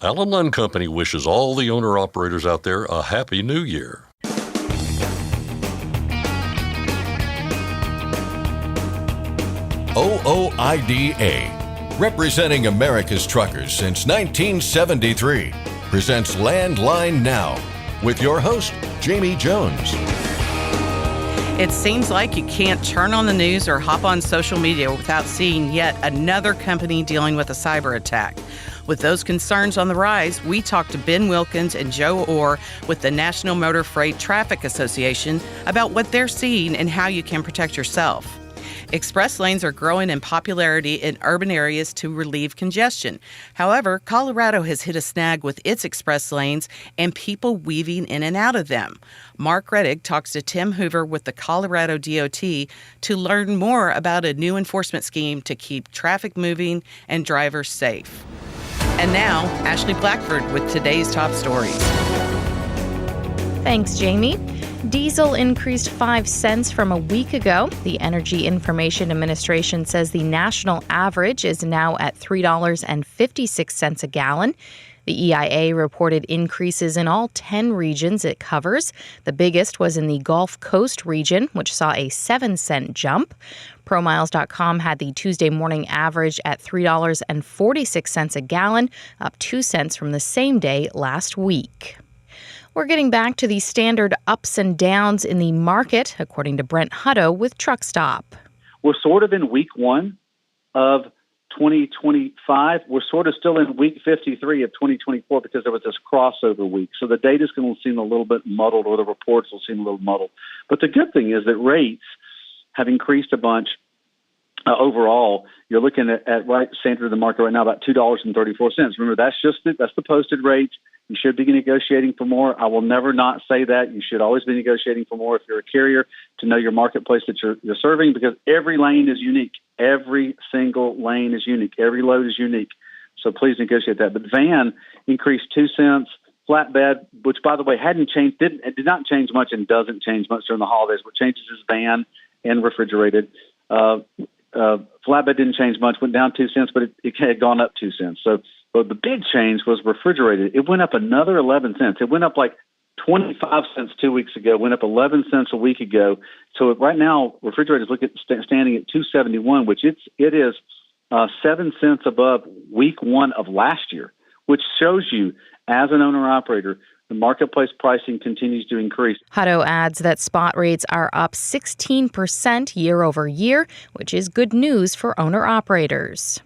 Allen Lund Company wishes all the owner-operators out there a Happy New Year. OOIDA, representing America's truckers since 1973, presents Landline Now with your host, Jamie Jones. It seems like you can't turn on the news or hop on social media without seeing yet another company dealing with a cyber attack. With those concerns on the rise, we talked to Ben Wilkens and Joe Orr with the National Motor Freight Traffic Association about what they're seeing and how you can protect yourself. Express lanes are growing in popularity in urban areas to relieve congestion. However, Colorado has hit a snag with its express lanes and people weaving in and out of them. Mark Reddick talks to Tim Hoover with the Colorado DOT to learn more about a new enforcement scheme to keep traffic moving and drivers safe. And now, Ashley Blackford with today's top stories. Thanks, Jamie. Diesel increased 5 cents from a week ago. The Energy Information Administration says the national average is now at $3.56 a gallon. The EIA reported increases in all 10 regions it covers. The biggest was in the Gulf Coast region, which saw a 7-cent jump. ProMiles.com had the Tuesday morning average at $3.46 a gallon, up 2 cents from the same day last week. We're getting back to the standard ups and downs in the market, according to Brent Hutto with TruckStop. We're sort of in week one of 2025. We're sort of still in week 53 of 2024 because there was this crossover week. So the data's going to seem a little bit muddled, or the reports will seem a little muddled. But the good thing is that rates have increased a bunch. Overall, you're looking at right center of the market right now about $2.34. Remember, that's the posted rate. You should be negotiating for more. I will never not say that. You should always be negotiating for more if you're a carrier, to know your marketplace that you're serving, because every lane is unique. Every single lane is unique. Every load is unique. So please negotiate that. But van increased 2 cents. Flatbed, which by the way did not change much and doesn't change much during the holidays. What changes is van and refrigerated. Flatbed didn't change much, went down 2 cents, but it had gone up 2 cents. So the big change was refrigerated. It went up another 11 cents. It went up like 25 cents 2 weeks ago, went up 11 cents a week ago. So right now, refrigerators standing at $2.71, which it is 7 cents above week one of last year, which shows you, as an owner-operator, the marketplace pricing continues to increase. Hutto adds that spot rates are up 16% year over year, which is good news for owner-operators.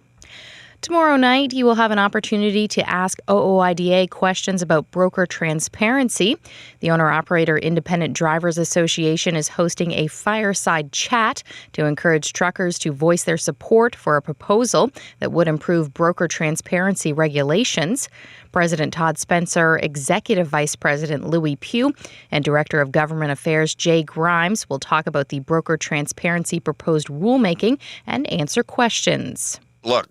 Tomorrow night, you will have an opportunity to ask OOIDA questions about broker transparency. The Owner-Operator Independent Drivers Association is hosting a fireside chat to encourage truckers to voice their support for a proposal that would improve broker transparency regulations. President Todd Spencer, Executive Vice President Louis Pugh, and Director of Government Affairs Jay Grimes will talk about the broker transparency proposed rulemaking and answer questions. Look,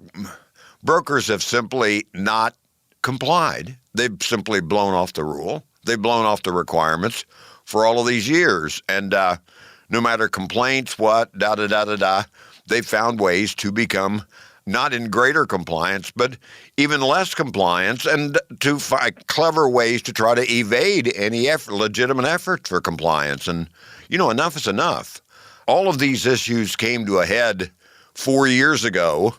brokers have simply not complied. They've simply blown off the rule. They've blown off the requirements for all of these years. And no matter complaints, they've found ways to become not in greater compliance, but even less compliance, and to find clever ways to try to evade any legitimate efforts for compliance. And, enough is enough. All of these issues came to a head 4 years ago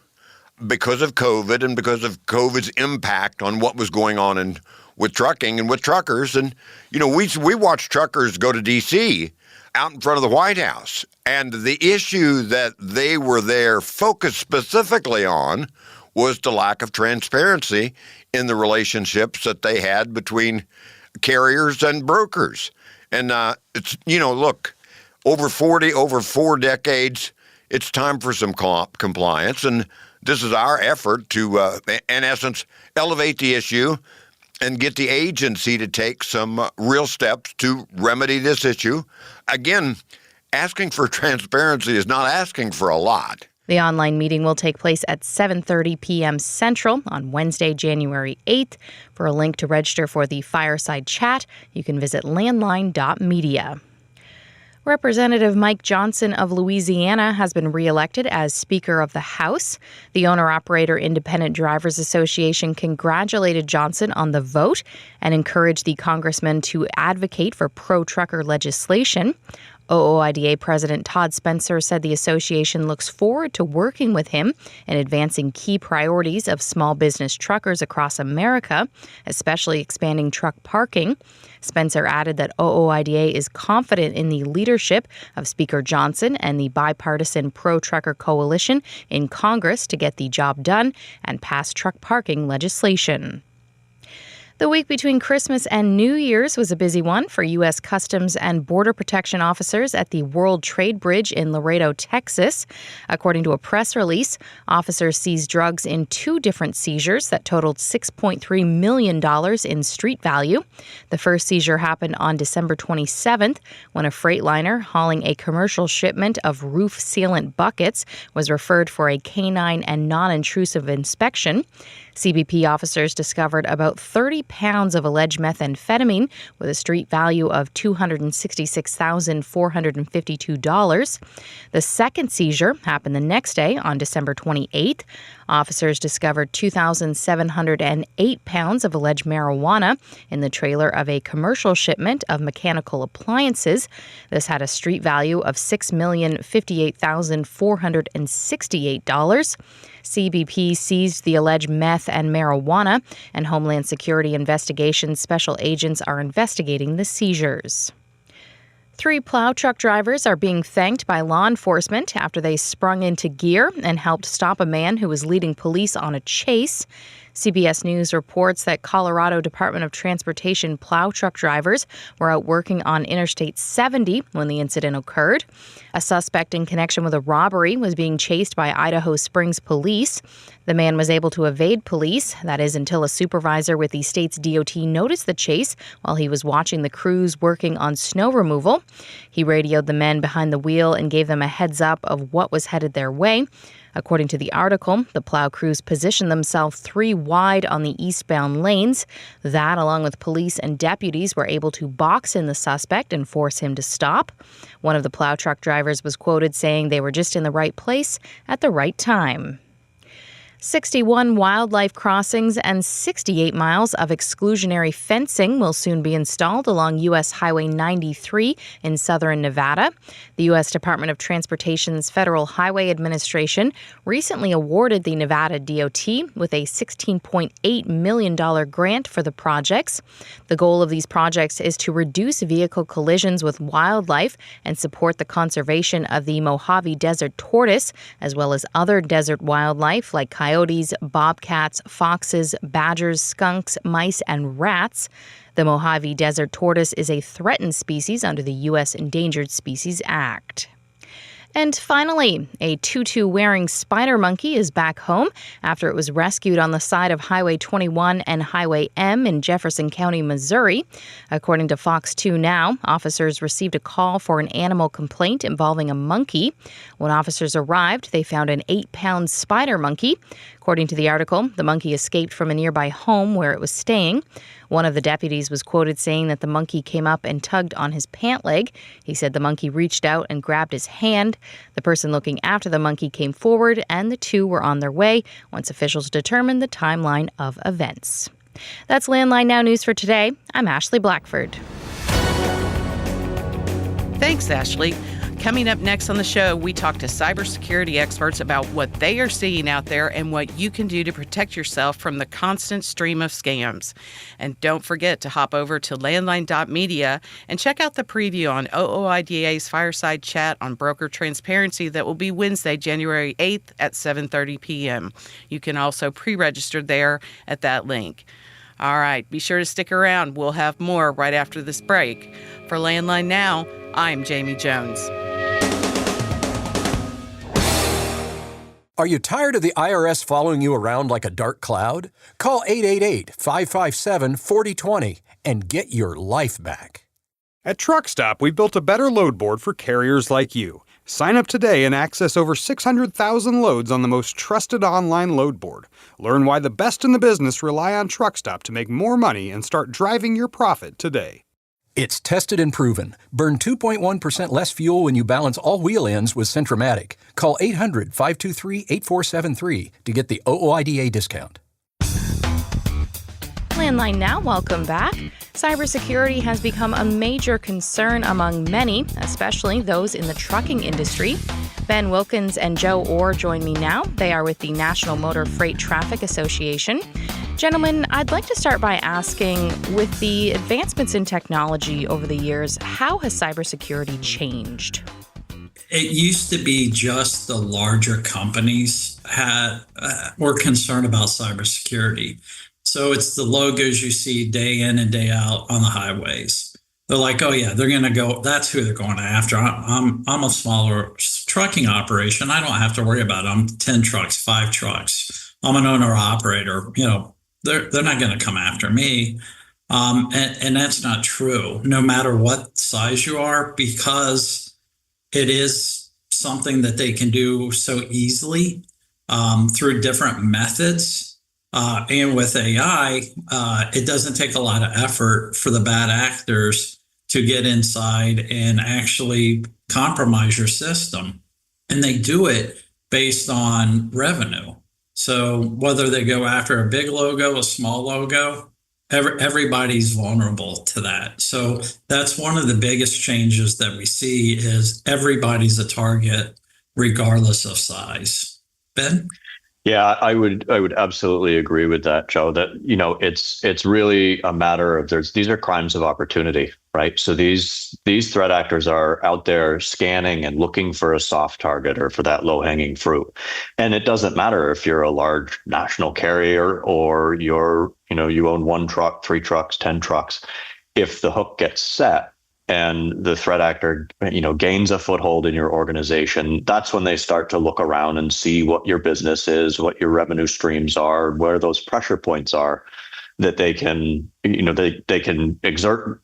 because of COVID and because of COVID's impact on what was going on with trucking and with truckers. And, we watched truckers go to D.C. out in front of the White House. And the issue that they were there focused specifically on was the lack of transparency in the relationships that they had between carriers and brokers. And it's, look, over 4 decades, it's time for some compliance. And this is our effort to, in essence, elevate the issue and get the agency to take some real steps to remedy this issue. Again, asking for transparency is not asking for a lot. The online meeting will take place at 7:30 p.m. Central on Wednesday, January 8th. For a link to register for the fireside chat, you can visit landline.media. Representative Mike Johnson of Louisiana has been reelected as Speaker of the House. The Owner-Operator Independent Drivers Association congratulated Johnson on the vote and encouraged the congressman to advocate for pro-trucker legislation. OOIDA President Todd Spencer said the association looks forward to working with him in advancing key priorities of small business truckers across America, especially expanding truck parking. Spencer added that OOIDA is confident in the leadership of Speaker Johnson and the bipartisan pro-trucker coalition in Congress to get the job done and pass truck parking legislation. The week between Christmas and New Year's was a busy one for U.S. Customs and Border Protection officers at the World Trade Bridge in Laredo, Texas. According to a press release, officers seized drugs in 2 different seizures that totaled $6.3 million in street value. The first seizure happened on December 27th when a freightliner hauling a commercial shipment of roof sealant buckets was referred for a canine and non-intrusive inspection. CBP officers discovered about 30 pounds of alleged methamphetamine with a street value of $266,452. The second seizure happened the next day on December 28th. Officers discovered 2,708 pounds of alleged marijuana in the trailer of a commercial shipment of mechanical appliances. This had a street value of $6,058,468. CBP seized the alleged meth and marijuana, and Homeland Security Investigations special agents are investigating the seizures. 3 plow truck drivers are being thanked by law enforcement after they sprung into gear and helped stop a man who was leading police on a chase. CBS News reports that Colorado Department of Transportation plow truck drivers were out working on Interstate 70 when the incident occurred. A suspect in connection with a robbery was being chased by Idaho Springs police. The man was able to evade police, that is, until a supervisor with the state's DOT noticed the chase while he was watching the crews working on snow removal. He radioed the men behind the wheel and gave them a heads up of what was headed their way. According to the article, the plow crews positioned themselves 3 wide on the eastbound lanes. That, along with police and deputies, were able to box in the suspect and force him to stop. One of the plow truck drivers was quoted saying they were just in the right place at the right time. 61 wildlife crossings and 68 miles of exclusionary fencing will soon be installed along U.S. Highway 93 in southern Nevada. The U.S. Department of Transportation's Federal Highway Administration recently awarded the Nevada DOT with a $16.8 million grant for the projects. The goal of these projects is to reduce vehicle collisions with wildlife and support the conservation of the Mojave Desert tortoise, as well as other desert wildlife like coyotes, bobcats, foxes, badgers, skunks, mice, and rats. The Mojave Desert tortoise is a threatened species under the U.S. Endangered Species Act. And finally, a tutu-wearing spider monkey is back home after it was rescued on the side of Highway 21 and Highway M in Jefferson County, Missouri. According to Fox 2 Now, officers received a call for an animal complaint involving a monkey. When officers arrived, they found an 8-pound spider monkey. According to the article, the monkey escaped from a nearby home where it was staying. One of the deputies was quoted saying that the monkey came up and tugged on his pant leg. He said the monkey reached out and grabbed his hand. The person looking after the monkey came forward, and the two were on their way once officials determined the timeline of events. That's Landline Now News for today. I'm Ashley Blackford. Thanks, Ashley. Coming up next on the show, we talk to cybersecurity experts about what they are seeing out there and what you can do to protect yourself from the constant stream of scams. And don't forget to hop over to landline.media and check out the preview on OOIDA's Fireside Chat on broker transparency that will be Wednesday, January 8th at 7:30 p.m. You can also pre-register there at that link. All right, be sure to stick around. We'll have more right after this break. For Landline Now, I'm Jamie Jones. Are you tired of the IRS following you around like a dark cloud? Call 888-557-4020 and get your life back. At TruckStop, we've built a better load board for carriers like you. Sign up today and access over 600,000 loads on the most trusted online load board. Learn why the best in the business rely on TruckStop to make more money and start driving your profit today. It's tested and proven. Burn 2.1% less fuel when you balance all wheel ends with Centromatic. Call 800-523-8473 to get the OOIDA discount. Landline now, welcome back. Cybersecurity has become a major concern among many, especially those in the trucking industry. Ben Wilkens and Joe Orr join me now. They are with the National Motor Freight Traffic Association. Gentlemen, I'd like to start by asking, with the advancements in technology over the years, how has cybersecurity changed? It used to be just the larger companies were concerned about cybersecurity. So it's the logos you see day in and day out on the highways. They're like, oh yeah, they're going to go. That's who they're going after. I'm a smaller trucking operation. I don't have to worry about it. I'm 10 trucks, 5 trucks. I'm an owner operator. They're not going to come after me. And that's not true, no matter what size you are, because it is something that they can do so easily through different methods. And with AI, it doesn't take a lot of effort for the bad actors to get inside and actually compromise your system. And they do it based on revenue. So whether they go after a big logo, a small logo, everybody's vulnerable to that. So that's one of the biggest changes that we see is everybody's a target regardless of size. Ben? Yeah, I would absolutely agree with that, Joe, that, it's really a matter of these are crimes of opportunity, right? So these threat actors are out there scanning and looking for a soft target or for that low-hanging fruit. And it doesn't matter if you're a large national carrier or you own 1 truck, 3 trucks, 10 trucks. If the hook gets set and the threat actor, gains a foothold in your organization, that's when they start to look around and see what your business is, what your revenue streams are, where those pressure points are, that they can, they can exert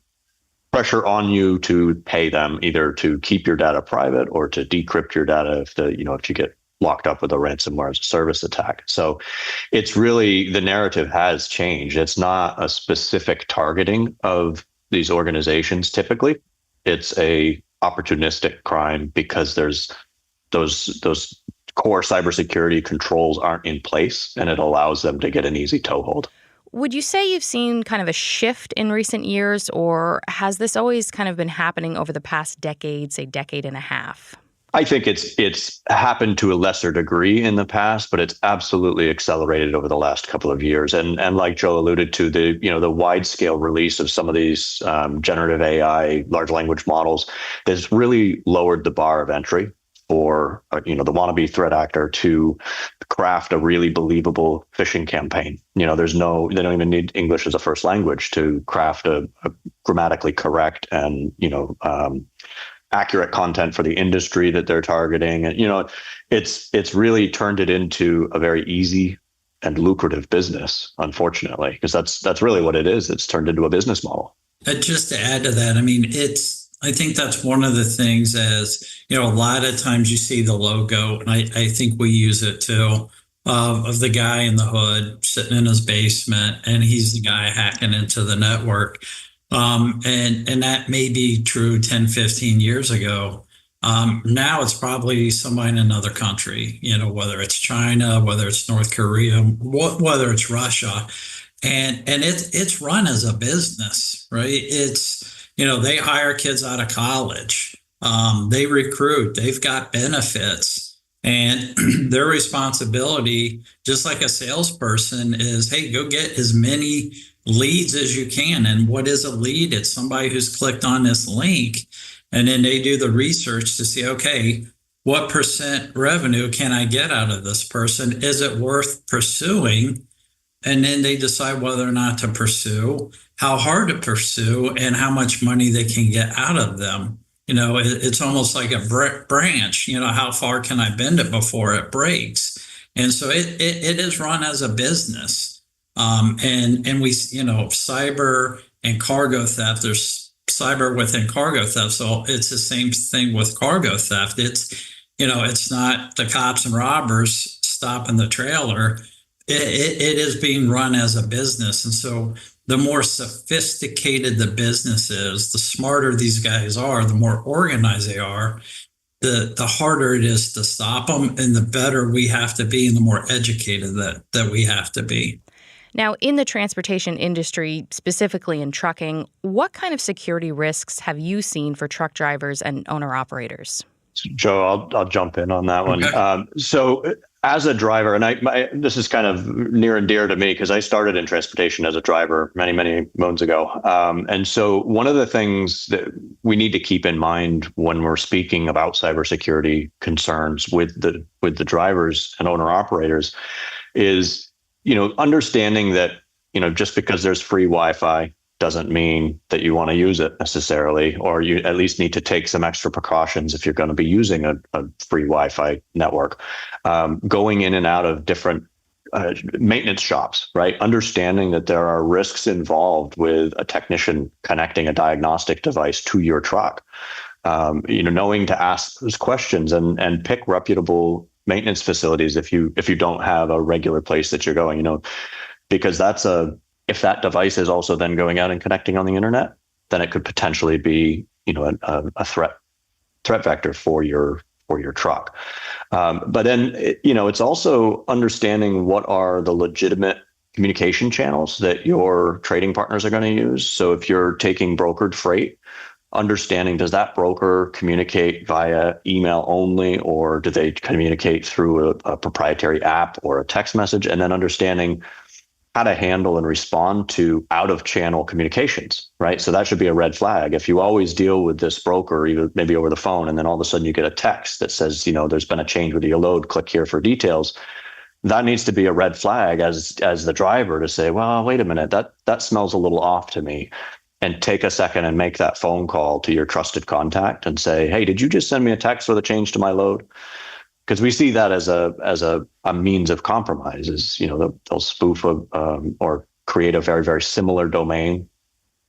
pressure on you to pay them either to keep your data private or to decrypt your data if you get locked up with a ransomware as a service attack. So it's really, the narrative has changed. It's not a specific targeting of these organizations. Typically it's a opportunistic crime because there's those core cybersecurity controls aren't in place, and it allows them to get an easy toehold. Would you say you've seen kind of a shift in recent years, or has this always kind of been happening over the past decade, say decade and a half? I think it's happened to a lesser degree in the past, but it's absolutely accelerated over the last couple of years. And like Joe alluded to, the wide scale release of some of these generative AI large language models has really lowered the bar of entry for the wannabe threat actor to craft a really believable phishing campaign. They don't even need English as a first language to craft a grammatically correct and accurate content for the industry that they're targeting. And, it's really turned it into a very easy and lucrative business, unfortunately, because that's really what it is. It's turned into a business model. Just to add to that, I think that's one of the things as, a lot of times you see the logo, and I think we use it too, of the guy in the hood sitting in his basement, and he's the guy hacking into the network. And that may be true 10, 15 years ago. Now it's probably somebody in another country, whether it's China, whether it's North Korea, whether it's Russia. And it's run as a business, right? It's, they hire kids out of college. They recruit, they've got benefits, and their responsibility, just like a salesperson, is, hey, go get as many leads as you can. And what is a lead? It's somebody who's clicked on this link, and then they do the research to see, okay, what % revenue can I get out of this person? Is it worth pursuing? And then they decide whether or not to pursue, how hard to pursue, and how much money they can get out of them. It's almost like a branch. How far can I bend it before it breaks? And so it is run as a business. And we, cyber and cargo theft, there's cyber within cargo theft. So it's the same thing with cargo theft. It's, it's not the cops and robbers stopping the trailer. it is being run as a business. And so the more sophisticated the business is, the smarter these guys are, the more organized they are, the harder it is to stop them, and the better we have to be, and the more educated that we have to be. Now, in the transportation industry, specifically in trucking, what kind of security risks have you seen for truck drivers and owner-operators? Joe, I'll jump in on that one. Okay. So as a driver, and this is kind of near and dear to me because I started in transportation as a driver many, many moons ago. And so one of the things that we need to keep in mind when we're speaking about cybersecurity concerns with the drivers and owner operators is, understanding that, just because there's free Wi-Fi doesn't mean that you want to use it necessarily, or you at least need to take some extra precautions if you're going to be using a free Wi-Fi network. Going in and out of different maintenance shops, right? Understanding that there are risks involved with a technician connecting a diagnostic device to your truck. Knowing to ask those questions and pick reputable maintenance facilities if you don't have a regular place that you're going, because if that device is also then going out and connecting on the internet, then it could potentially be, a threat vector for your truck. But then, it's also understanding what are the legitimate communication channels that your trading partners are going to use. So if you're taking brokered freight, understanding, does that broker communicate via email only, or do they communicate through a proprietary app or a text message? And then understanding how to handle and respond to out-of-channel communications, right? So that should be a red flag. If you always deal with this broker, even maybe over the phone, and then all of a sudden you get a text that says, there's been a change with your load, click here for details, that needs to be a red flag as the driver to say, well, wait a minute, that smells a little off to me. And take a second and make that phone call to your trusted contact and say, hey, did you just send me a text with a change to my load? Because we see that as a means of compromise. Is they'll spoof or create a very, very similar domain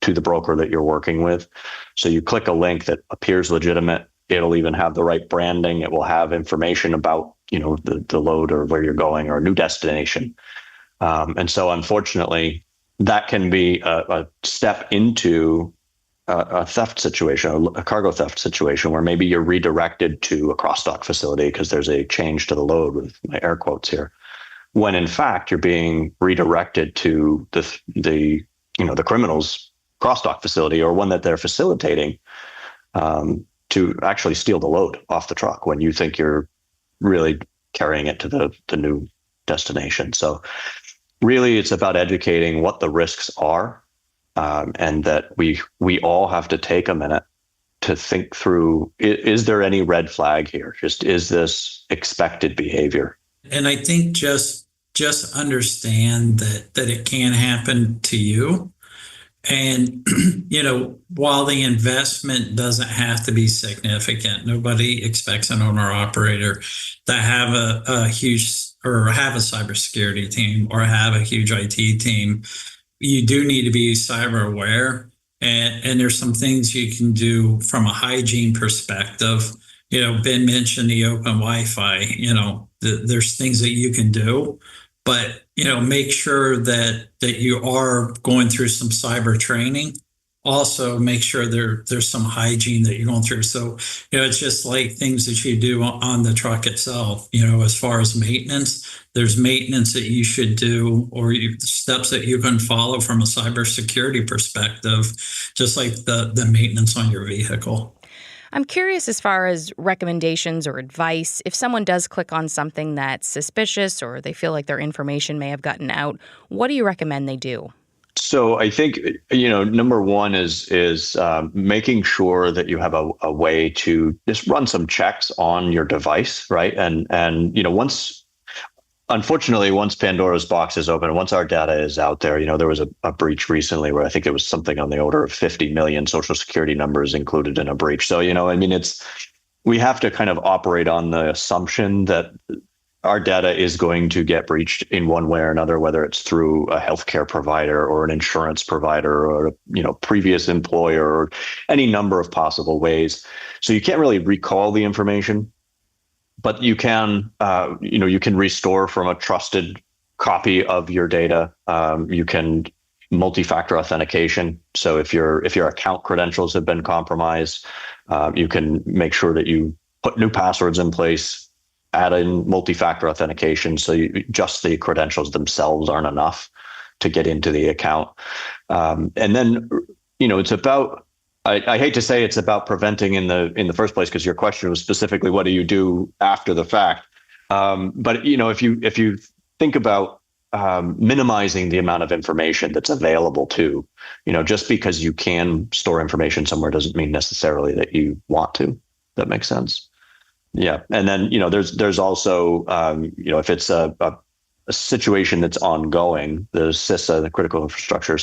to the broker that you're working with. So you click a link that appears legitimate. It'll even have the right branding. It will have information about the load or where you're going or a new destination. And so unfortunately, that can be a step into a theft situation, a cargo theft situation, where maybe you're redirected to a cross-dock facility because there's a change to the load, with my air quotes here, when in fact you're being redirected to the criminal's cross-dock facility, or one that they're facilitating, to actually steal the load off the truck when you think you're really carrying it to the new destination. So really, it's about educating what the risks are. And that we all have to take a minute to think through, is there any red flag here? Just, is this expected behavior? And I think just understand that it can happen to you. And, while the investment doesn't have to be significant, nobody expects an owner operator to have a huge, or have a cybersecurity team, or have a huge IT team. You do need to be cyber aware, and there's some things you can do from a hygiene perspective. Ben mentioned the open Wi-Fi. There's things that you can do, but make sure that you are going through some cyber training. Also, make sure there's some hygiene that you're going through. So, it's just like things that you do on the truck itself. As far as maintenance, there's maintenance that you should do, or steps that you can follow from a cybersecurity perspective, just like the maintenance on your vehicle. I'm curious, as far as recommendations or advice, if someone does click on something that's suspicious or they feel like their information may have gotten out, what do you recommend they do? So I think, number one is making sure that you have a way to just run some checks on your device, right? And unfortunately, once Pandora's box is open, once our data is out there, there was a breach recently where I think it was something on the order of 50 million Social Security numbers included in a breach. So, we have to kind of operate on the assumption that our data is going to get breached in one way or another, whether it's through a healthcare provider or an insurance provider or previous employer, or any number of possible ways. So you can't really recall the information, but you can you can restore from a trusted copy of your data. You can multi-factor authentication. So if your account credentials have been compromised, you can make sure that you put new passwords in place, add in multi-factor authentication. So just the credentials themselves aren't enough to get into the account. And then, it's about, I hate to say it's about preventing in the first place, because your question was specifically, what do you do after the fact? But if you think about minimizing the amount of information that's available to, just because you can store information somewhere doesn't mean necessarily that you want to. That makes sense. Yeah, and then there's also if it's a situation that's ongoing, the CISA, the Critical Infrastructure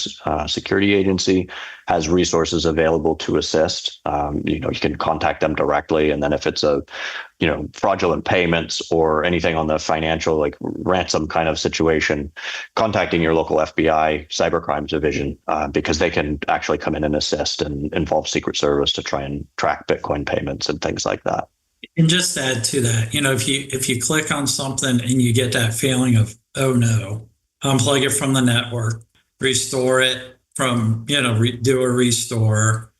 Security Agency, has resources available to assist. You can contact them directly, and then if it's a fraudulent payments or anything on the financial, like ransom kind of situation, contacting your local FBI cybercrimes division, because they can actually come in and assist and involve Secret Service to try and track Bitcoin payments and things like that. And just add to that, if you click on something and you get that feeling of, oh no, unplug it from the network, restore it from, do a restore,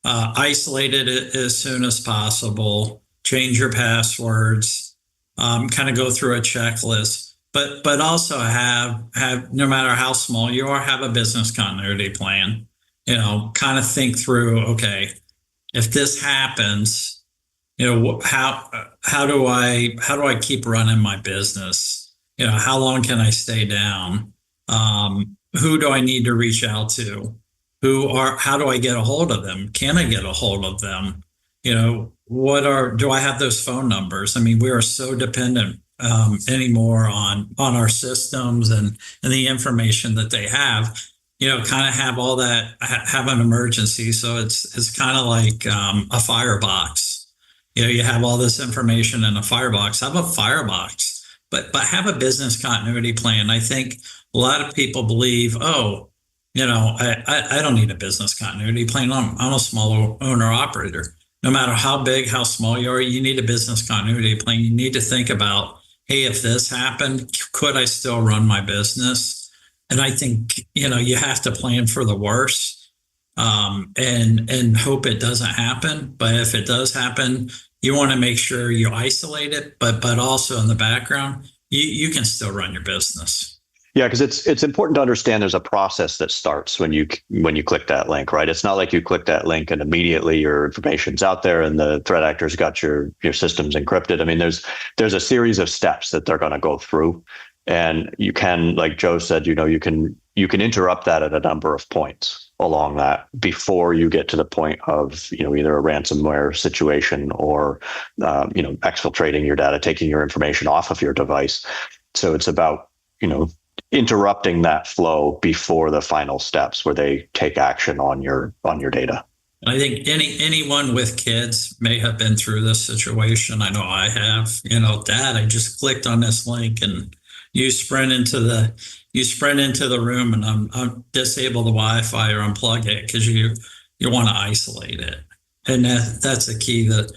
isolate it as soon as possible, change your passwords, kind of go through a checklist, but also have, no matter how small you are, have a business continuity plan, kind of think through, okay, if this happens, how do I keep running my business? How long can I stay down? Who do I need to reach out to? How do I get a hold of them? Can I get a hold of them? Do I have those phone numbers? I mean, we are so dependent anymore on our systems and the information that they have, kind of have all that, have an emergency. So it's kind of like a firebox. You have all this information in a firebox. Have a firebox, but have a business continuity plan. I think a lot of people believe, I don't need a business continuity plan. I'm a small owner operator. No matter how big, how small you are, you need a business continuity plan. You need to think about, hey, if this happened, could I still run my business? And I think, you have to plan for the worst. And hope it doesn't happen. But if it does happen, you want to make sure you isolate it, but also in the background, you can still run your business. Yeah, because it's important to understand there's a process that starts when you click that link, right? It's not like you click that link and immediately your information's out there and the threat actors got your systems encrypted. I mean, there's a series of steps that they're going to go through, and you can, like Joe said, you can interrupt that at a number of points along that before you get to the point of either a ransomware situation or exfiltrating your data, taking your information off of your device. So it's about interrupting that flow before the final steps where they take action on your data. I think anyone with kids may have been through this situation. I know I have. Dad, I just clicked on this link and you sprint into the room and I'm disable the Wi-Fi or unplug it because you want to isolate it. And that's the key. That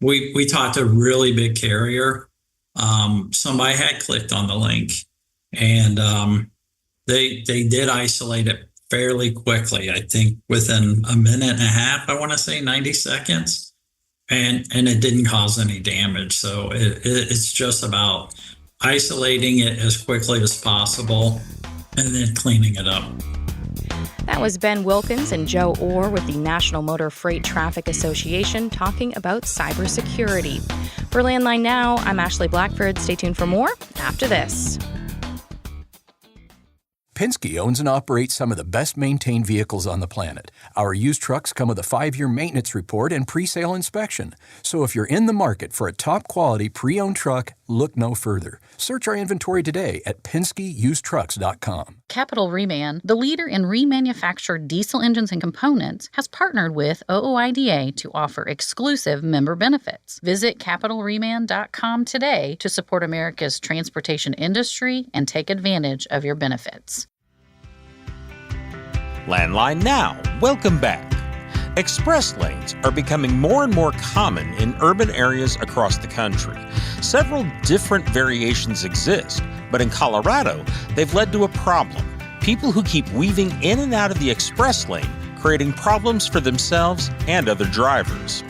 we talked to a really big carrier. Somebody had clicked on the link and they did isolate it fairly quickly. I think within a minute and a half, I want to say 90 seconds, and it didn't cause any damage. So it's just about isolating it as quickly as possible and then cleaning it up. That was Ben Wilkens and Joe Orr with the National Motor Freight Traffic Association talking about cybersecurity. For Landline Now, I'm Ashley Blackford. Stay tuned for more after this. Penske owns and operates some of the best-maintained vehicles on the planet. Our used trucks come with a 5-year maintenance report and pre-sale inspection. So if you're in the market for a top-quality pre-owned truck, look no further. Search our inventory today at PenskeUsedTrucks.com. Capital Reman, the leader in remanufactured diesel engines and components, has partnered with OOIDA to offer exclusive member benefits. Visit CapitalReman.com today to support America's transportation industry and take advantage of your benefits. Landline Now, welcome back. Express lanes are becoming more and more common in urban areas across the country. Several different variations exist, But in Colorado, they've led to a problem. People who keep weaving in and out of the express lane, creating problems for themselves and other drivers.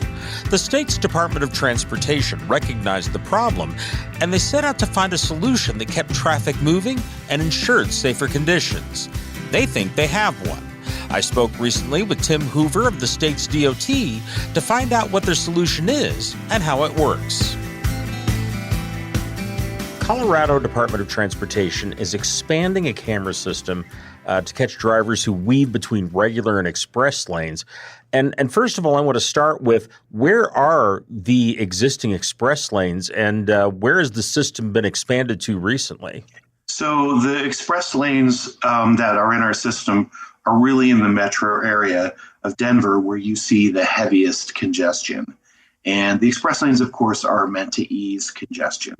The state's Department of Transportation recognized the problem, and they set out to find a solution that kept traffic moving and ensured safer conditions. They think they have one. I spoke recently with Tim Hoover of the state's DOT to find out what their solution is and how it works. Colorado Department of Transportation is expanding a camera system to catch drivers who weave between regular and express lanes. And first of all, I want to start with, where are the existing express lanes, and where has the system been expanded to recently? So the express lanes that are in our system are really in the metro area of Denver, where you see the heaviest congestion. And the express lanes, of course, are meant to ease congestion,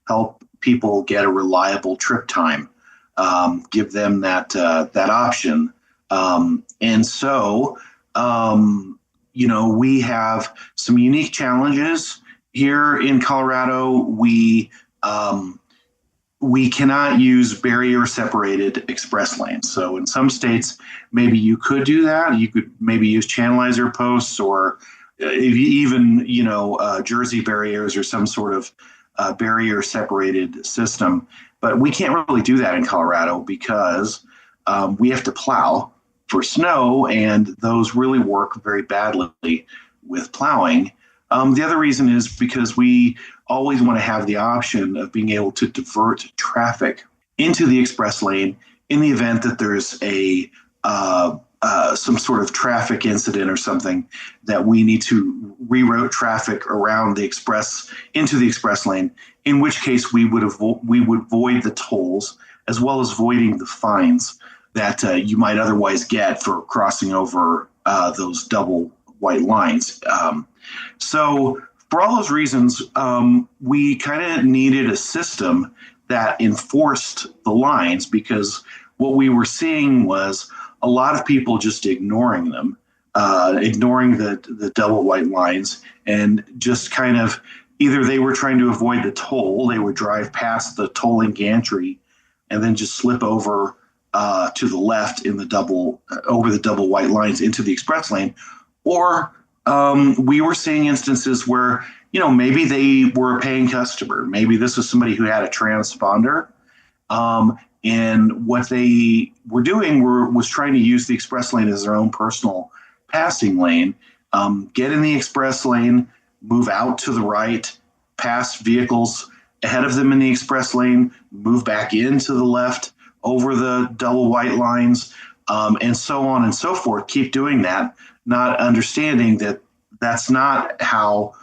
help people get a reliable trip time, give them that option. And so, we have some unique challenges here in Colorado. We cannot use barrier-separated express lanes. So in some states, maybe you could do that. You could maybe use channelizer posts, or even, Jersey barriers, or some sort of barrier-separated system. But we can't really do that in Colorado because we have to plow for snow, and those really work very badly with plowing. The other reason is because we always want to have the option of being able to divert traffic into the express lane in the event that there's some sort of traffic incident or something that we need to reroute traffic around into the express lane, in which case we would void the tolls as well as voiding the fines that you might otherwise get for crossing over those double white lines. So for all those reasons, we kind of needed a system that enforced the lines, because what we were seeing was a lot of people just ignoring them, ignoring the double white lines, and just kind of either they were trying to avoid the toll, they would drive past the tolling gantry and then just slip over to the left in over the double white lines into the express lane, or we were seeing instances where, maybe they were a paying customer. Maybe this was somebody who had a transponder. And what they were doing was trying to use the express lane as their own personal passing lane, get in the express lane, move out to the right, pass vehicles ahead of them in the express lane, move back into the left over the double white lines, and so on and so forth. Keep doing that, not understanding that that's not how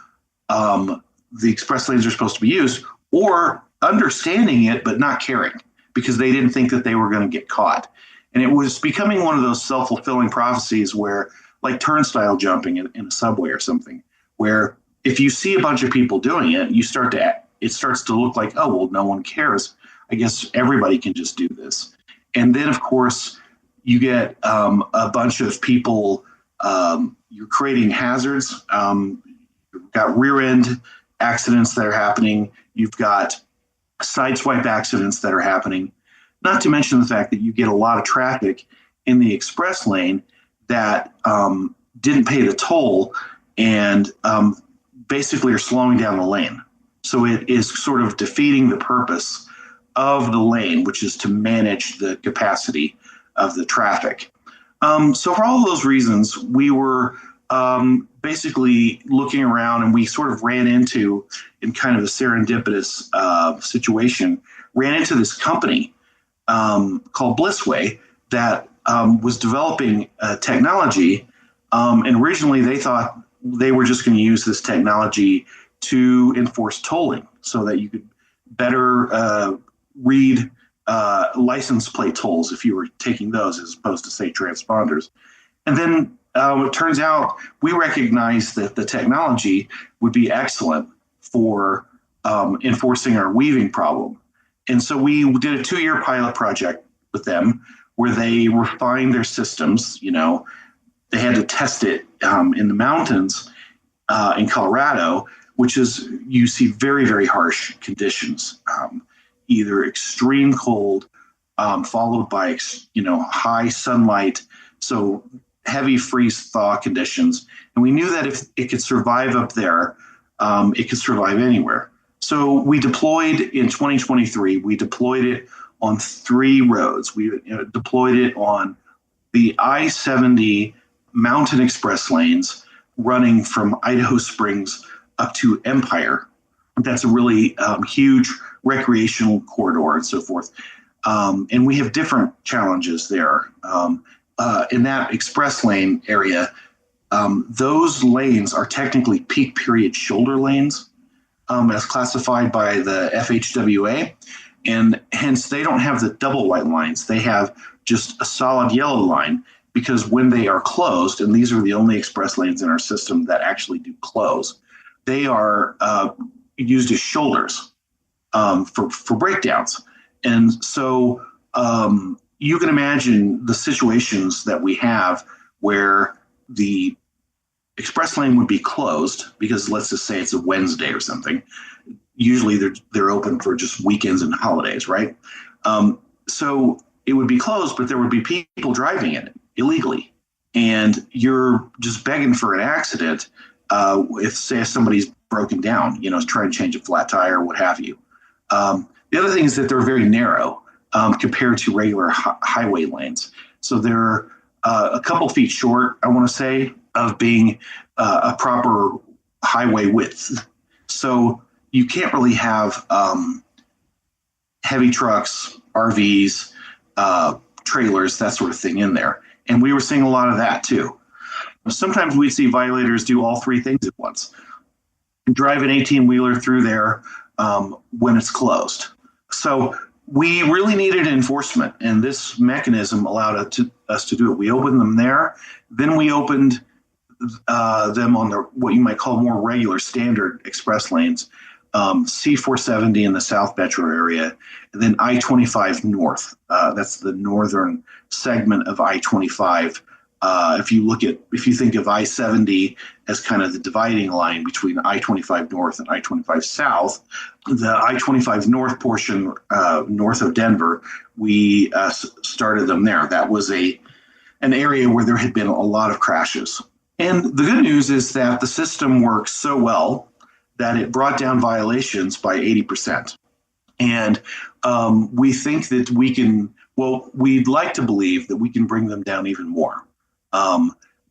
the express lanes are supposed to be used, or understanding it but not caring, because they didn't think that they were going to get caught. And it was becoming one of those self-fulfilling prophecies where, like turnstile jumping in a subway or something, where if you see a bunch of people doing it, it starts to look like, oh, well, no one cares. I guess everybody can just do this. And then, of course, you get a bunch of people, you're creating hazards. You've got rear end accidents that are happening. You've got sideswipe accidents that are happening, not to mention the fact that you get a lot of traffic in the express lane that didn't pay the toll and basically are slowing down the lane. So it is sort of defeating the purpose of the lane, which is to manage the capacity of the traffic. So for all those reasons, we were basically looking around, and we sort of ran into, in kind of a serendipitous situation, ran into this company called Blissway that was developing technology. And originally they thought they were just going to use this technology to enforce tolling so that you could better read license plate tolls if you were taking those, as opposed to, say, transponders. And then it turns out we recognized that the technology would be excellent for enforcing our weaving problem. And so we did a 2-year pilot project with them where they refined their systems. They had to test it in the mountains in Colorado, which is, you see very, very harsh conditions. either extreme cold, followed by high sunlight, so heavy freeze thaw conditions. And we knew that if it could survive up there, it could survive anywhere. So we deployed in 2023. We deployed it on 3 roads. We deployed it on the I-70 mountain express lanes running from Idaho Springs up to Empire. That's a really huge recreational corridor and so forth. And we have different challenges there. In that express lane area, those lanes are technically peak period shoulder lanes, as classified by the FHWA. And hence, they don't have the double white lines. They have just a solid yellow line, because when they are closed, and these are the only express lanes in our system that actually do close, they are used as shoulders for breakdowns. And so you can imagine the situations that we have where the express lane would be closed because, let's just say it's a Wednesday or something. Usually they're open for just weekends and holidays, right? So it would be closed, but there would be people driving in it illegally. And you're just begging for an accident if somebody's broken down, trying to change a flat tire or what have you. The other thing is that they're very narrow compared to regular highway lanes. So they're a couple feet short, I want to say, of being a proper highway width. So you can't really have heavy trucks, RVs, trailers, that sort of thing in there. And we were seeing a lot of that too. Sometimes we'd see violators do all 3 things at once. Drive an 18-wheeler through there when it's closed. So we really needed enforcement, and this mechanism allowed us to do it. We opened them there. Then we opened them on what you might call more regular standard express lanes, C-470 in the South Metro area, and then I-25 North. That's the northern segment of I-25. If you think of I-70 as kind of the dividing line between I-25 North and I-25 South, the I-25 North portion north of Denver, we started them there. That was an area where there had been a lot of crashes. And the good news is that the system works so well that it brought down violations by 80%. And we think that we'd like to believe that we can bring them down even more.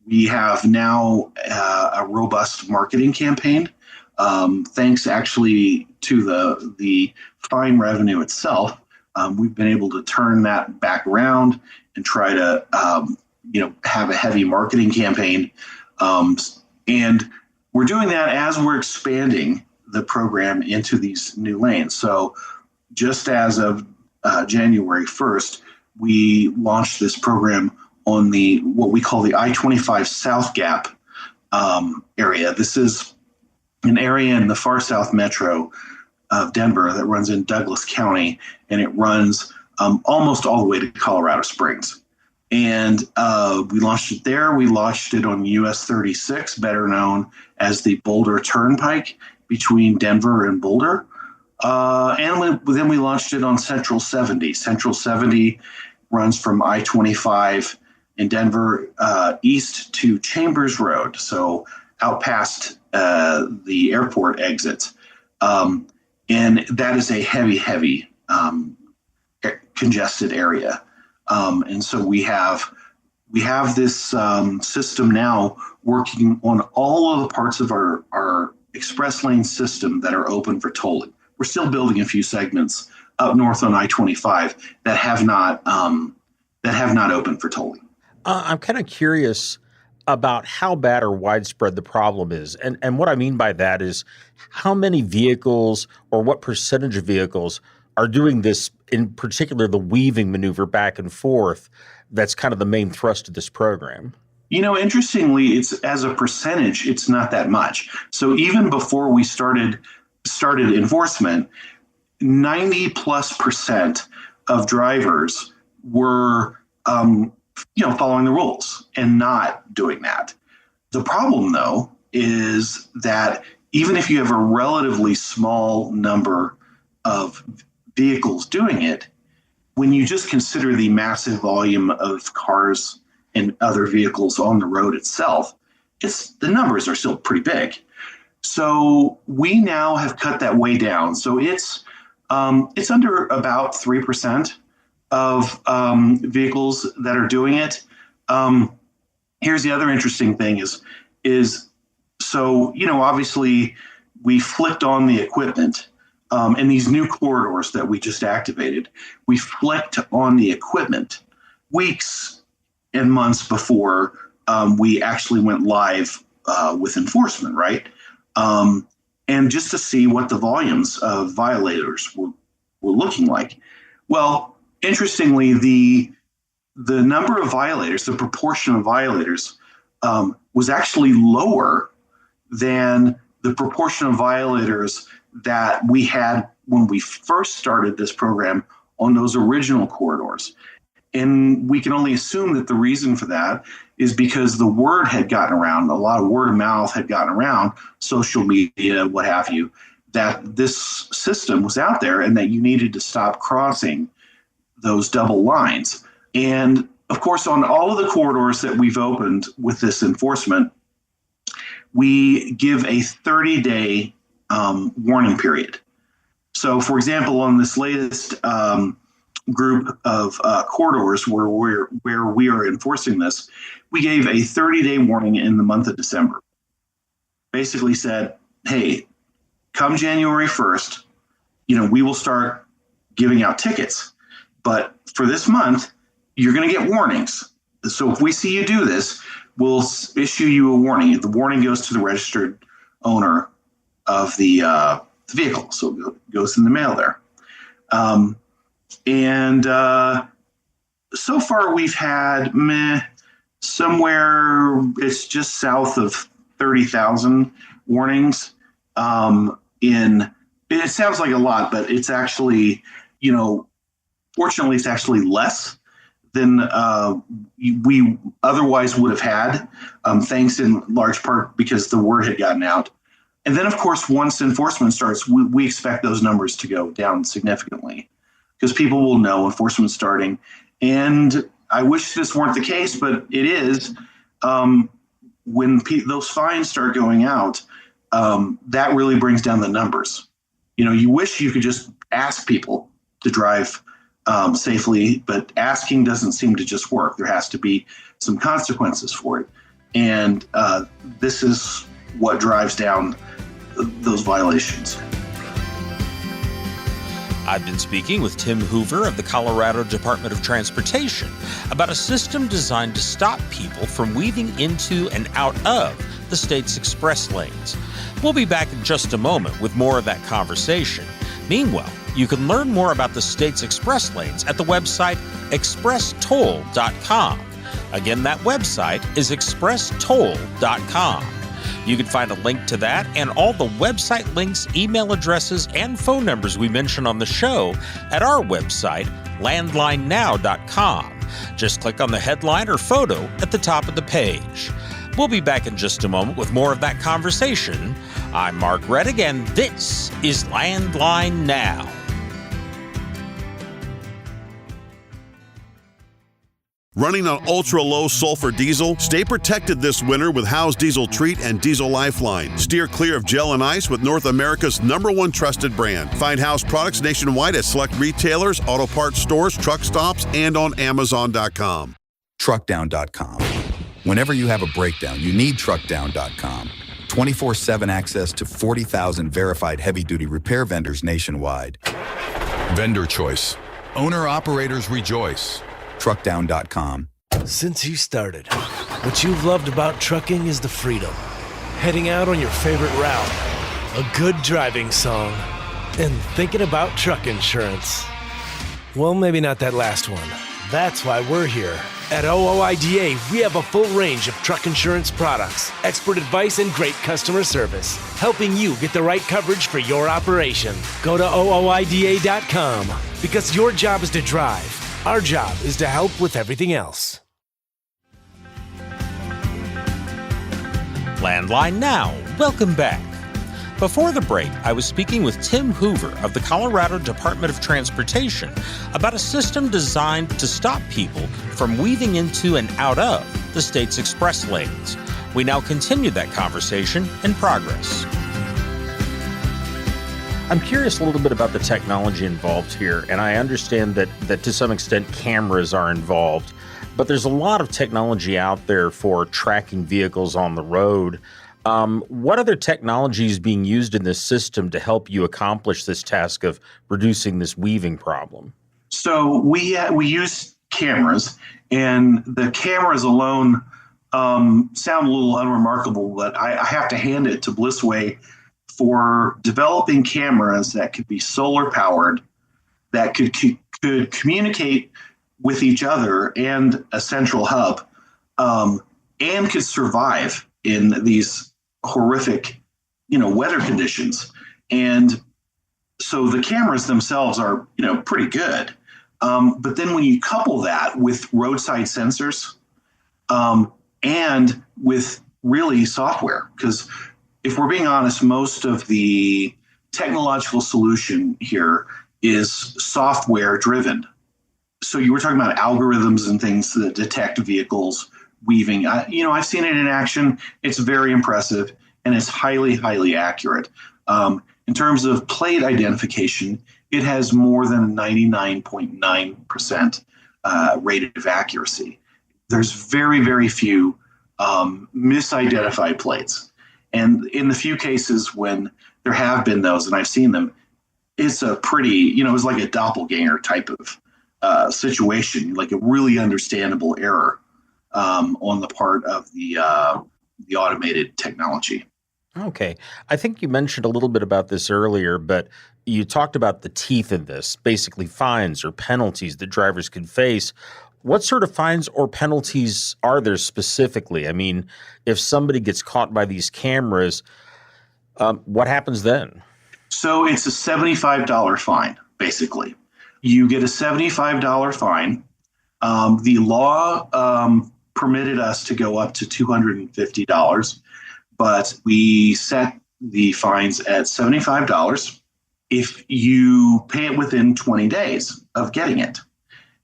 We have now a robust marketing campaign, thanks actually to the fine revenue itself. We've been able to turn that back around and try to have a heavy marketing campaign. And we're doing that as we're expanding the program into these new lanes. So just as of January 1st, we launched this program on what we call the I-25 South Gap area. This is an area in the far south metro of Denver that runs in Douglas County, and it runs almost all the way to Colorado Springs. And we launched it there. We launched it on US 36, better known as the Boulder Turnpike between Denver and Boulder. And then we launched it on Central 70. Central 70 runs from I-25 in Denver east to Chambers Road, so out past the airport exits. And that is a heavy congested area. And so we have this system now working on all of the parts of our express lane system that are open for tolling. We're still building a few segments up north on I-25 that have not opened for tolling. I'm kind of curious about how bad or widespread the problem is. And what I mean by that is how many vehicles or what percentage of vehicles are doing this, in particular the weaving maneuver back and forth. That's kind of the main thrust of this program. Interestingly, it's as a percentage, it's not that much. So even before we started enforcement, 90+% of drivers were following the rules and not doing that. The problem, though, is that even if you have a relatively small number of vehicles doing it, when you just consider the massive volume of cars and other vehicles on the road itself, the numbers are still pretty big. So we now have cut that way down. So it's under about 3% of vehicles that are doing it. Here's the other interesting thing is so, obviously we flicked on the equipment in these new corridors that we just activated. We flicked on the equipment weeks and months before we actually went live with enforcement, right? And just to see what the volumes of violators were looking like. Well, interestingly, the number of violators, the proportion of violators, was actually lower than the proportion of violators that we had when we first started this program on those original corridors. And we can only assume that the reason for that is because the word had gotten around, a lot of word of mouth had gotten around, social media, what have you, that this system was out there and that you needed to stop crossing those double lines. And of course, on all of the corridors that we've opened with this enforcement, we give a 30-day warning period. So, for example, on this latest group of corridors where we are enforcing this, we gave a 30-day warning in the month of December. Basically said, hey, come January 1st, we will start giving out tickets. But for this month, you're going to get warnings. So if we see you do this, we'll issue you a warning. The warning goes to the registered owner of the vehicle. So it goes in the mail there. And so far we've had somewhere it's just south of 30,000 warnings. It sounds like a lot, but it's actually, fortunately it's actually less than we otherwise would have had, thanks in large part because the word had gotten out. And then, of course, once enforcement starts, we expect those numbers to go down significantly because people will know enforcement's starting. And I wish this weren't the case, but it is. When those fines start going out, that really brings down the numbers. You wish you could just ask people to drive safely, but asking doesn't seem to just work. There has to be some consequences for it. And this is what drives down those violations. I've been speaking with Tim Hoover of the Colorado Department of Transportation about a system designed to stop people from weaving into and out of the state's express lanes. We'll be back in just a moment with more of that conversation. Meanwhile, you can learn more about the state's express lanes at the website expresstoll.com. Again, that website is expresstoll.com. You can find a link to that and all the website links, email addresses, and phone numbers we mention on the show at our website, landlinenow.com. Just click on the headline or photo at the top of the page. We'll be back in just a moment with more of that conversation. I'm Mark Reddick, and this is Landline Now. Running on ultra-low sulfur diesel? Stay protected this winter with Howe's Diesel Treat and Diesel Lifeline. Steer clear of gel and ice with North America's #1 trusted brand. Find Howe's products nationwide at select retailers, auto parts stores, truck stops, and on Amazon.com. Truckdown.com. Whenever you have a breakdown, you need Truckdown.com. 24/7 access to 40,000 verified heavy-duty repair vendors nationwide. Vendor choice. Owner-operators rejoice. Truckdown.com. Since you started, what you've loved about trucking is the freedom. Heading out on your favorite route, a good driving song, and thinking about truck insurance. Well, maybe not that last one. That's why we're here. At OOIDA, we have a full range of truck insurance products, expert advice, and great customer service, helping you get the right coverage for your operation. Go to OOIDA.com because your job is to drive. Our job is to help with everything else. Landline Now, welcome back. Before the break, I was speaking with Tim Hoover of the Colorado Department of Transportation about a system designed to stop people from weaving into and out of the state's express lanes. We now continue that conversation in progress. I'm curious a little bit about the technology involved here, and I understand that to some extent cameras are involved, but there's a lot of technology out there for tracking vehicles on the road. What other technology is being used in this system to help you accomplish this task of reducing this weaving problem? So we use cameras, and the cameras alone sound a little unremarkable, but I have to hand it to Blissway for developing cameras that could be solar powered, that could communicate with each other and a central hub, and could survive in these horrific, weather conditions. And so the cameras themselves are, pretty good. But then when you couple that with roadside sensors, and with really software, because if we're being honest, most of the technological solution here is software driven. So you were talking about algorithms and things that detect vehicles weaving. I've seen it in action. It's very impressive, and it's highly, highly accurate. In terms of plate identification, it has more than 99.9% rate of accuracy. There's very, very few misidentified plates. And in the few cases when there have been those, and I've seen them, it's a pretty, it's like a doppelganger type of situation, like a really understandable error on the part of the automated technology. Okay. I think you mentioned a little bit about this earlier, but you talked about the teeth of this, basically fines or penalties that drivers could face. What sort of fines or penalties are there specifically? I mean, if somebody gets caught by these cameras, what happens then? So it's a $75 fine, basically. You get a $75 fine. The law permitted us to go up to $250, but we set the fines at $75 if you pay it within 20 days of getting it.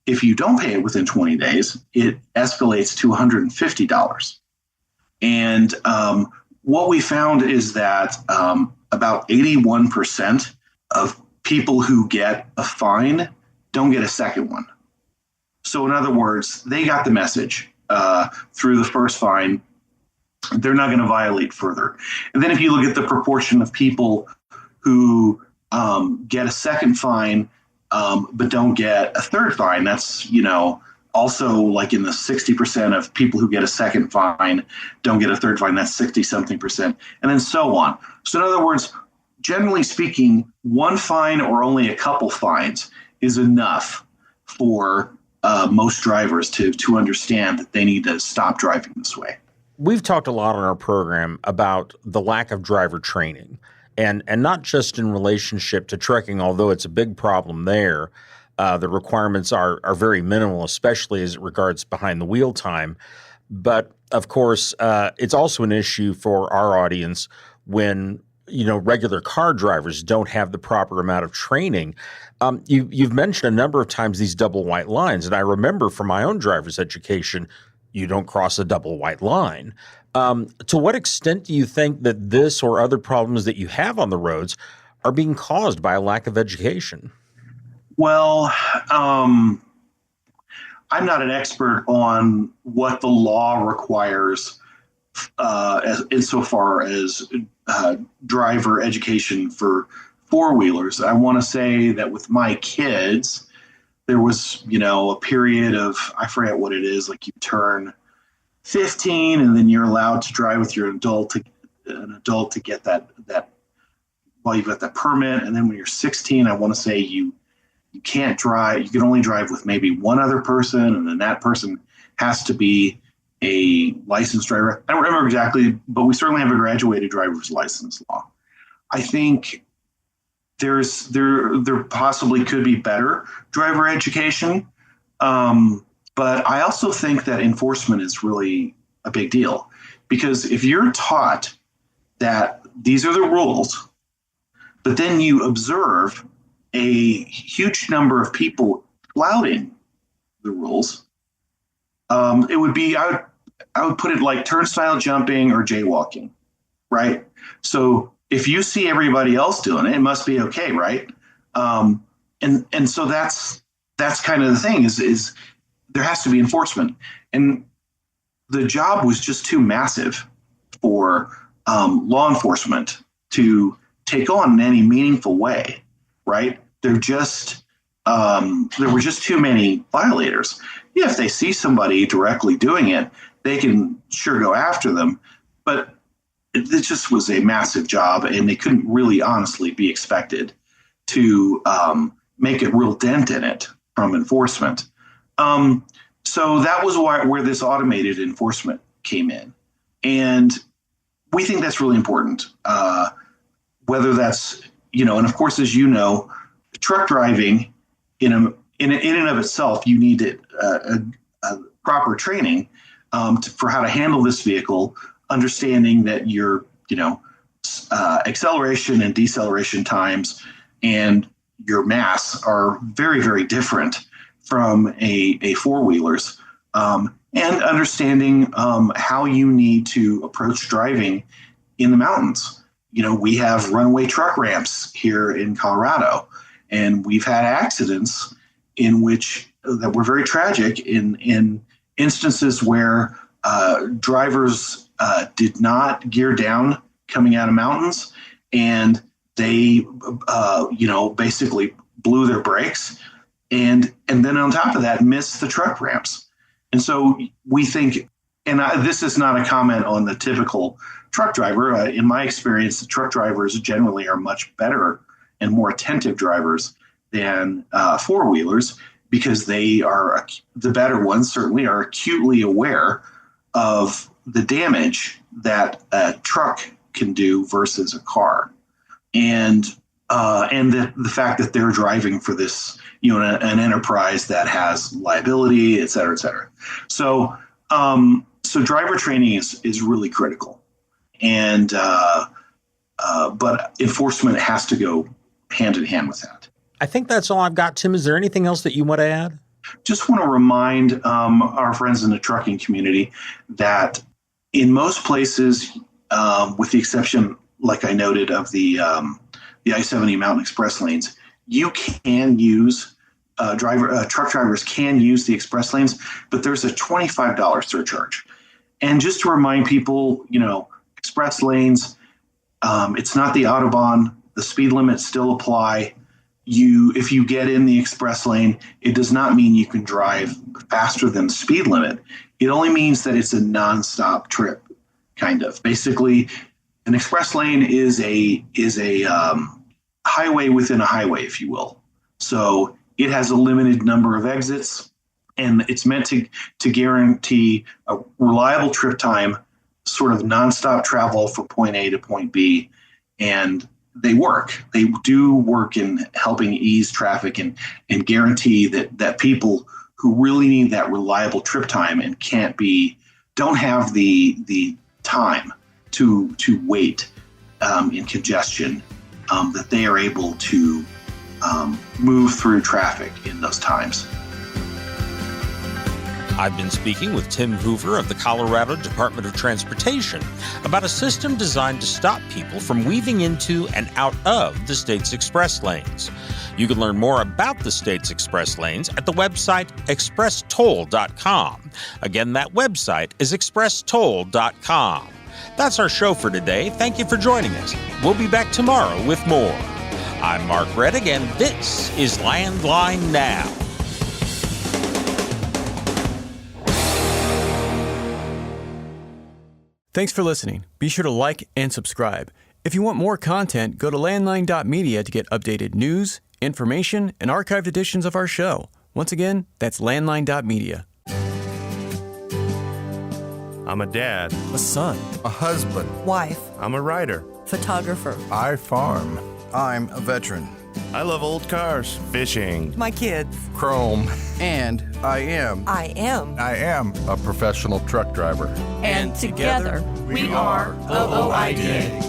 If you don't pay it within 20 days, it escalates to $150. And what we found is that about 81% of people who get a fine don't get a second one. So in other words, they got the message through the first fine. They're not going to violate further. And then if you look at the proportion of people who get a second fine but don't get a third fine, that's, also like in the 60% of people who get a second fine don't get a third fine, that's 60-something%, and then so on. So in other words, generally speaking, one fine or only a couple fines is enough for most drivers to understand that they need to stop driving this way. We've talked a lot on our program about the lack of driver training, and not just in relationship to trucking, although it's a big problem there. The requirements are very minimal, especially as it regards behind the wheel time. But of course, it's also an issue for our audience when regular car drivers don't have the proper amount of training. You've mentioned a number of times these double white lines, and I remember from my own driver's education, you don't cross a double white line. To what extent do you think that this or other problems that you have on the roads are being caused by a lack of education? Well, I'm not an expert on what the law requires insofar as driver education for four-wheelers. I want to say that with my kids, there was, a period of, I forget what it is, like you turn 15 and then you're allowed to drive with an adult to get that while you've got that permit. And then when you're 16, I want to say you can't drive, you can only drive with maybe one other person, and then that person has to be a licensed driver. I don't remember exactly, but we certainly have a graduated driver's license law. I think there possibly could be better driver education, but I also think that enforcement is really a big deal, because if you're taught that these are the rules but then you observe a huge number of people flouting the rules, it would be, I would put it like turnstile jumping or jaywalking, right? So if you see everybody else doing it, it must be okay, right? And so that's kind of the thing is there has to be enforcement. And the job was just too massive for law enforcement to take on in any meaningful way, right? There were just too many violators. If they see somebody directly doing it, they can sure go after them, but it just was a massive job, and they couldn't really honestly be expected to make a real dent in it from enforcement. So that was where this automated enforcement came in. And we think that's really important, whether that's, and of course, as you know, truck driving in and of itself, you need a proper training for how to handle this vehicle, understanding that your, acceleration and deceleration times and your mass are very, very different from a four-wheeler's, and understanding how you need to approach driving in the mountains. We have runway truck ramps here in Colorado, and we've had accidents that were very tragic in instances where drivers did not gear down coming out of mountains, and they basically blew their brakes, and then on top of that missed the truck ramps. And so we think, and this is not a comment on the typical truck driver. In my experience, the truck drivers generally are much better and more attentive drivers than four-wheelers, because they are, the better ones certainly are acutely aware of the damage that a truck can do versus a car. And the fact that they're driving for this, an enterprise that has liability, et cetera, et cetera. So driver training is really critical. And, but enforcement has to go hand in hand with that. I think that's all I've got, Tim. Is there anything else that you want to add? Just want to remind our friends in the trucking community that in most places, with the exception, like I noted, of the I-70 Mountain Express lanes, you can use truck drivers can use the express lanes, but there's a $25 surcharge. And just to remind people, express lanes, it's not the Autobahn. The speed limits still apply. If you get in the express lane, it does not mean you can drive faster than the speed limit. It only means that it's a nonstop trip, kind of. Basically, an express lane is a highway within a highway, if you will. So it has a limited number of exits, and it's meant to guarantee a reliable trip time, sort of nonstop travel from point A to point B, and they work. They do work in helping ease traffic and guarantee that people who really need that reliable trip time and don't have the time to wait in congestion, that they are able to move through traffic in those times. I've been speaking with Tim Hoover of the Colorado Department of Transportation about a system designed to stop people from weaving into and out of the state's express lanes. You can learn more about the state's express lanes at the website expresstoll.com. Again, that website is expresstoll.com. That's our show for today. Thank you for joining us. We'll be back tomorrow with more. I'm Mark Reddick, and this is Landline Now. Thanks for listening. Be sure to like and subscribe. If you want more content, go to landline.media to get updated news, information, and archived editions of our show. Once again, that's landline.media. I'm a dad, a son, a husband, wife, I'm a writer, photographer, I farm, I'm a veteran. I love old cars, fishing, my kids, Chrome, and I am a professional truck driver. And together we are OOIDA.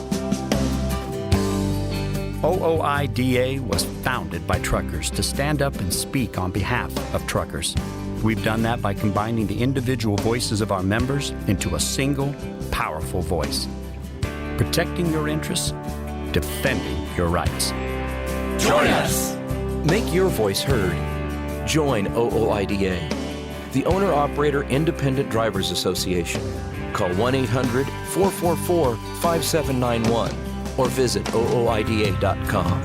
OOIDA was founded by truckers to stand up and speak on behalf of truckers. We've done that by combining the individual voices of our members into a single, powerful voice. Protecting your interests, defending your rights. Join us! Make your voice heard. Join OOIDA, the Owner-Operator Independent Drivers Association. Call 1-800-444-5791 or visit ooida.com.